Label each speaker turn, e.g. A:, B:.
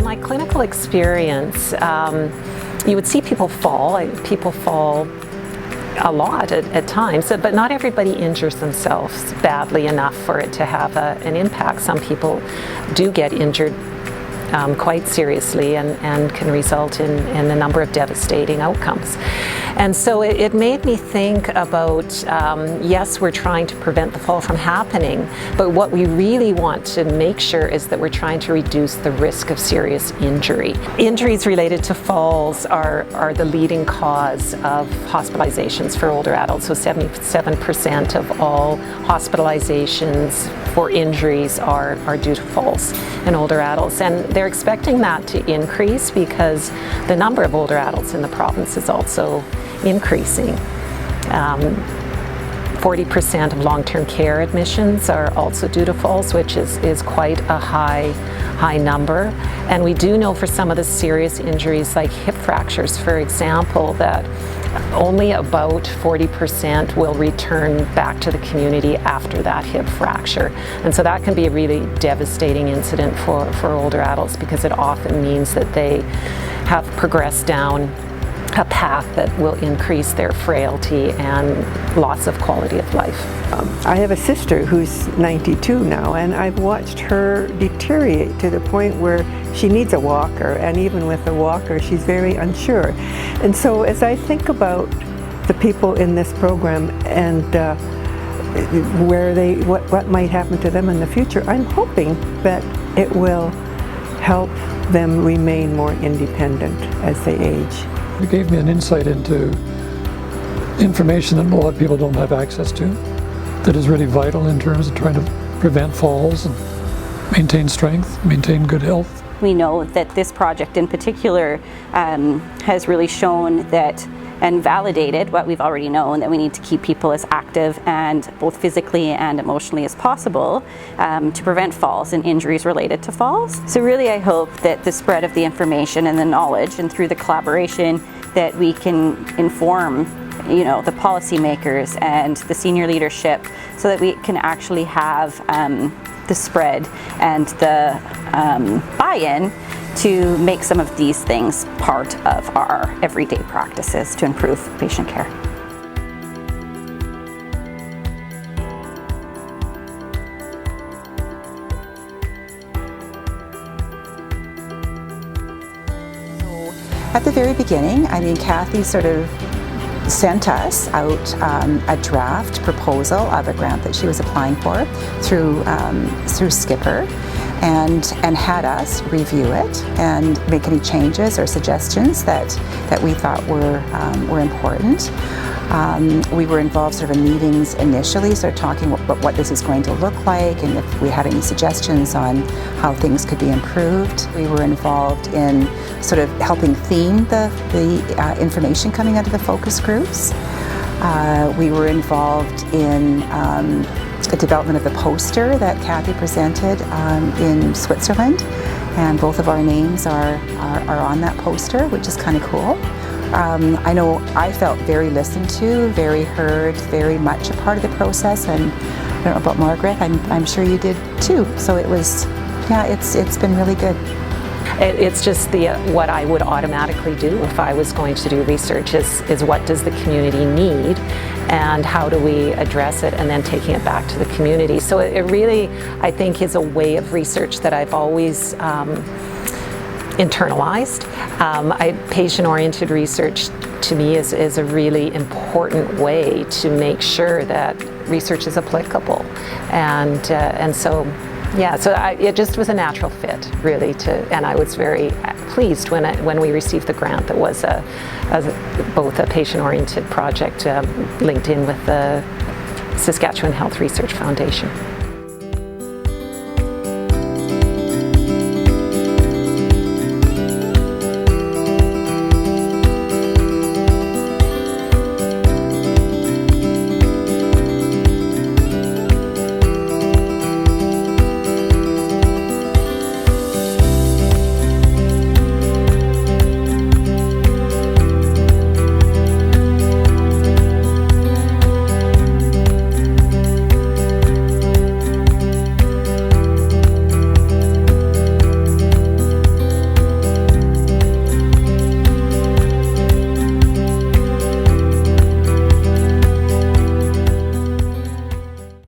A: my clinical experience, you would see people fall. People fall a lot at times, but not everybody injures themselves badly enough for it to have an impact. Some people do get injured quite seriously and can result in a number of devastating outcomes. And so it made me think about, yes, we're trying to prevent the fall from happening, but what we really want to make sure is that we're trying to reduce the risk of serious injury. Injuries related to falls are the leading cause of hospitalizations for older adults. So 77% of all hospitalizations for injuries are due to falls in older adults. And they're expecting that to increase because the number of older adults in the province is also increasing. 40% of long-term care admissions are also due to falls, which is quite a high number. And we do know for some of the serious injuries like hip fractures, for example, that only about 40% will return back to the community after that hip fracture. And so that can be a really devastating incident for older adults because it often means that they have progressed down a path that will increase their frailty and loss of quality of life.
B: I have a sister who's 92 now, and I've watched her deteriorate to the point where she needs a walker, and even with a walker she's very unsure. And so as I think about the people in this program and what might happen to them in the future, I'm hoping that it will help them remain more independent as they age.
C: It gave me an insight into information that a lot of people don't have access to, that is really vital in terms of trying to prevent falls and maintain strength, maintain good health.
D: We know that this project in particular has really shown that and validated what we've already known, that we need to keep people as active and both physically and emotionally as possible to prevent falls and injuries related to falls. So really I hope that the spread of the information and the knowledge, and through the collaboration, that we can inform the policymakers and the senior leadership so that we can actually have the spread and the buy-in to make some of these things part of our everyday practices to improve patient care.
E: So at the very beginning, Cathy sort of sent us out a draft proposal of a grant that she was applying for through SCPOR, and had us review it and make any changes or suggestions that we thought were important. We were involved sort of in meetings initially, sort of talking about what this is going to look like and if we had any suggestions on how things could be improved. We were involved in sort of helping theme the information coming out of the focus groups. We were involved in the development of the poster that Cathy presented in Switzerland, and both of our names are on that poster, which is kind of cool. I know I felt very listened to, very heard, very much a part of the process, and I don't know about Margareth, I'm sure you did too. So it was, yeah, it's been really good.
A: It's just what I would automatically do if I was going to do research is what does the community need and how do we address it, and then taking it back to the community. So it really, I think, is a way of research that I've always internalized. Patient-oriented research to me is a really important way to make sure that research is applicable, and so. Yeah, so it just was a natural fit, really, and I was very pleased when we received the grant that was both a patient-oriented project linked in with the Saskatchewan Health Research Foundation.